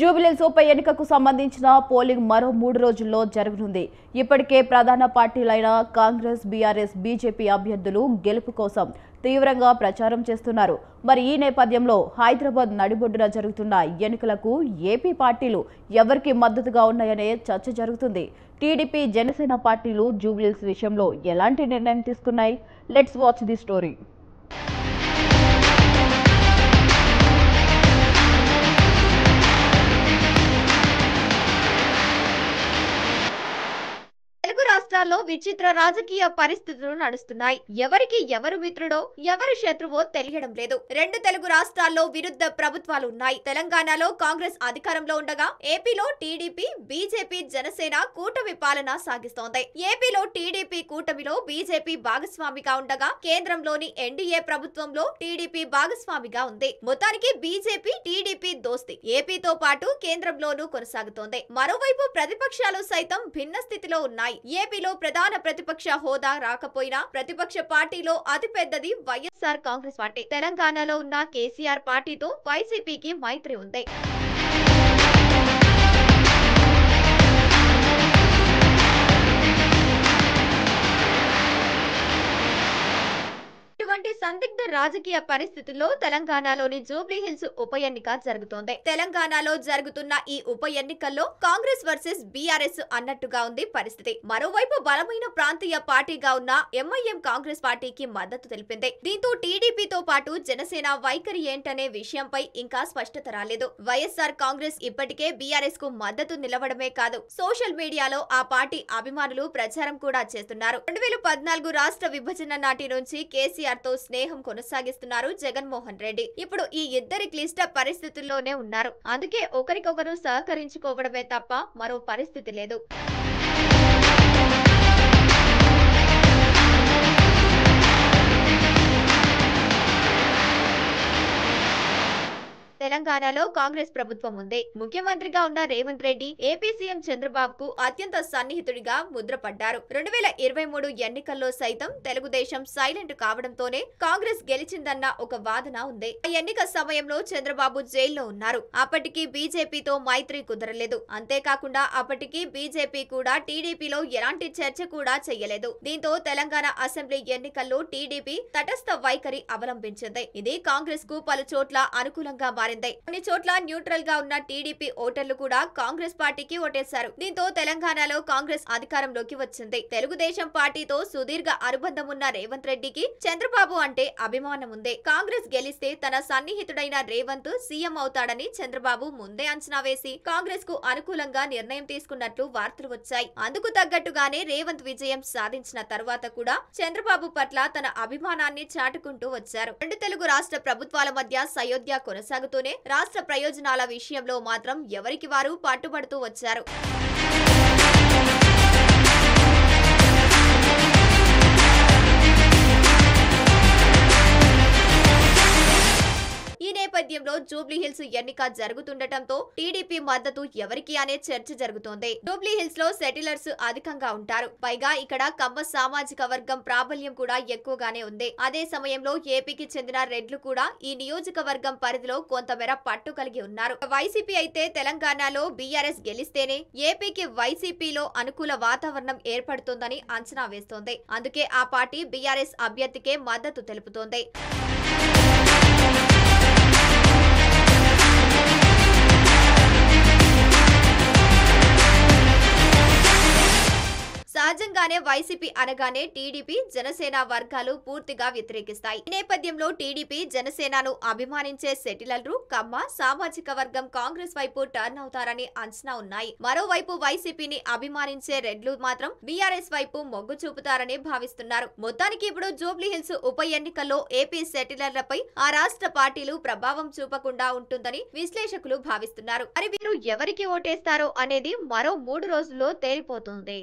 జూబిలీహిల్స్ ఉప ఎన్నికకు సంబంధించిన పోలింగ్ మరో 3 రోజుల్లో జరగనుంది. ఇప్పటికే ప్రధాన పార్టీలైన కాంగ్రెస్, బీఆర్ఎస్, బీజేపీ అభ్యర్థులు గెలుపు కోసం తీవ్రంగా ప్రచారం చేస్తున్నారు. మరి ఈ నేపథ్యంలో హైదరాబాద్ నడిబొడ్డున జరుగుతున్న ఎన్నికలకు ఏపీ పార్టీలు ఎవరికి మద్దతుగా ఉన్నాయనే చర్చ జరుగుతుంది. టీడీపీ, జనసేన పార్టీలు జూబిలీహిల్స్ విషయంలో ఎలాంటి నిర్ణయం తీసుకున్నాయి? Let's watch the story. రాష్ట్రాల్లో విచిత్ర రాజకీయ పరిస్థితులు నడుస్తున్నాయి. ఎవరికి ఎవరు మిత్రుడో ఎవరు శత్రువో తెలియడం లేదు. రెండు తెలుగు రాష్ట్రాల్లో విరుద్ధ ప్రభుత్వాలు ఉన్నాయి. తెలంగాణలో కాంగ్రెస్ అధికారంలో ఉండగా ఏపీలో టీడీపీ, బీజేపీ, జనసేన కూటమి పాలన సాగిస్తోంది. ఏపీలో టీడీపీ కూటమిలో బీజేపీ భాగస్వామిగా ఉండగా కేంద్రంలోని ఎన్డీఏ ప్రభుత్వంలో టీడీపీ భాగస్వామిగా ఉంది. మొత్తానికి బీజేపీ టీడీపీ దోస్తి ఏపీతో పాటు కేంద్రంలోనూ కొనసాగుతోంది. మరోవైపు ప్రతిపక్షాలు సైతం భిన్న స్థితిలో ఉన్నాయి. ఏపీలో ప్రధాన ప్రతిపక్ష హోదా రాకపోయినా ప్రతిపక్ష పార్టీలో అతిపెద్దది వైఎస్ఆర్ కాంగ్రెస్ పార్టీ. తెలంగాణలో ఉన్న కేసీఆర్ పార్టీతో వైసీపీకి మైత్రి ఉంది. ఇటువంటి సందిగ్ధ రాజకీయ పరిస్థితుల్లో తెలంగాణలోని జూబ్లీహిల్స్ ఉప ఎన్నిక జరుగుతోంది. తెలంగాణలో జరుగుతున్న ఈ ఉప ఎన్నికల్లో కాంగ్రెస్ వర్సెస్ బీఆర్ఎస్ అన్నట్టుగా ఉంది పరిస్థితి. మరోవైపు బలమైన ప్రాంతీయ పార్టీగా ఉన్న ఎంఐఎం కాంగ్రెస్ పార్టీకి మద్దతు తెలిపింది. దీంతో టీడీపీతో పాటు జనసేన వైఖరి ఏంటనే విషయంపై ఇంకా స్పష్టత రాలేదు. వైఎస్ఆర్ కాంగ్రెస్ ఇప్పటికే బీఆర్ఎస్ కు మద్దతు నిలవడమే కాదు, సోషల్ మీడియాలో ఆ పార్టీ అభిమానులు ప్రచారం కూడా చేస్తున్నారు. 2014 రాష్ట్ర విభజన నాటి నుంచి కేసీఆర్ తో స్నేహం కొనసాగిస్తున్నారు జగన్మోహన్ రెడ్డి. ఇప్పుడు ఈ ఇద్దరి క్లిష్ట పరిస్థితుల్లోనే ఉన్నారు. అందుకే ఒకరికొకరు సహకరించుకోవడమే తప్ప మరో పరిస్థితి లేదు. తెలంగాణలో కాంగ్రెస్ ప్రభుత్వం ఉంది. ముఖ్యమంత్రిగా ఉన్న రేవంత్ రెడ్డి ఏపీ సీఎం చంద్రబాబుకు అత్యంత సన్నిహితుడిగా ముద్రపడ్డారు. 2023 ఎన్నికల్లో సైతం తెలుగుదేశం సైలెంట్ కావడంతోనే కాంగ్రెస్ గెలిచిందన్న ఒక వాదన ఉంది. ఆ ఎన్నిక సమయంలో చంద్రబాబు జైల్లో ఉన్నారు. అప్పటికి బీజేపీతో మైత్రి కుదరలేదు. అంతేకాకుండా అప్పటికి బీజేపీ కూడా టీడీపీలో ఎలాంటి చర్చ కూడా చేయలేదు. దీంతో తెలంగాణ అసెంబ్లీ ఎన్నికల్లో టీడీపీ తటస్థ వైఖరి అవలంబించింది. ఇది కాంగ్రెస్ కు పలు చోట్ల అనుకూలంగా మారింది. కొన్ని చోట్ల న్యూట్రల్ గా ఉన్న టీడీపీ ఓటర్లు కూడా కాంగ్రెస్ పార్టీకి ఓటేశారు. దీంతో తెలంగాణలో కాంగ్రెస్ అధికారంలోకి వచ్చింది. తెలుగుదేశం పార్టీతో సుదీర్ఘ అనుబంధం ఉన్న రేవంత్ రెడ్డికి చంద్రబాబు అంటే అభిమానం ఉంది. కాంగ్రెస్ గెలిస్తే తన సన్నిహితుడైన రేవంత్ సీఎం అవుతాడని చంద్రబాబు ముందే అంచనా వేసి కాంగ్రెస్ కు అనుకూలంగా నిర్ణయం తీసుకున్నట్లు వార్తలు వచ్చాయి. అందుకు తగ్గట్టుగానే రేవంత్ విజయం సాధించిన తరువాత కూడా చంద్రబాబు పట్ల తన అభిమానాన్ని చాటుకుంటూ వచ్చారు. రెండు తెలుగు రాష్ట్ర ప్రభుత్వాల మధ్య సయోధ్య కొనసాగుతూనే రాష్ట్ర ప్రయోజనాల విషయంలో మాత్రం ఎవరికి వారు పట్టుబడుతూ వచ్చారు. ఈ నేపథ్యంలో జూబ్లీహిల్స్ ఎన్నిక జరుగుతుండటంతో టీడీపీ మద్దతు ఎవరికి అనే చర్చ జరుగుతోంది. జూబ్లీహిల్స్ లో సెటిలర్స్ అధికంగా ఉంటారు. పైగా ఇక్కడ కమ్మ సామాజిక వర్గం ప్రాబల్యం కూడా ఎక్కువగానే ఉంది. అదే సమయంలో ఏపీకి చెందిన రెడ్లు కూడా ఈ నియోజకవర్గం పరిధిలో కొంతమేర పట్టు కలిగి ఉన్నారు. వైసీపీ అయితే తెలంగాణలో బీఆర్ఎస్ గెలిస్తేనే ఏపీకి వైసీపీలో అనుకూల వాతావరణం ఏర్పడుతుందని అంచనా వేస్తోంది. అందుకే ఆ పార్టీ బీఆర్ఎస్ అభ్యర్థికే మద్దతు తెలుపుతోంది. సహజంగానే వైసీపీ అనగానే టీడీపీ, జనసేన వర్గాలు పూర్తిగా వ్యతిరేకిస్తాయి. ఈ నేపథ్యంలో టీడీపీ, జనసేనను అభిమానించే సెటిలర్లు, కమ్మ సామాజిక వర్గం కాంగ్రెస్ వైపు టర్న్ అవుతారని అంచనా ఉన్నాయి. మరోవైపు వైసీపీని అభిమానించే రెడ్లు మాత్రం బీఆర్ఎస్ వైపు మొగ్గు చూపుతారని భావిస్తున్నారు. మొత్తానికి ఇప్పుడు జూబ్లీహిల్స్ ఉప ఎన్నికల్లో ఏపీ సెటిలర్లపై ఆ రాష్ట్ర పార్టీలు ప్రభావం చూపకుండా ఉంటుందని విశ్లేషకులు భావిస్తున్నారు. మరి వీరు ఎవరికి ఓటేస్తారో అనేది మరో 3 రోజుల్లో తేలిపోతుంది.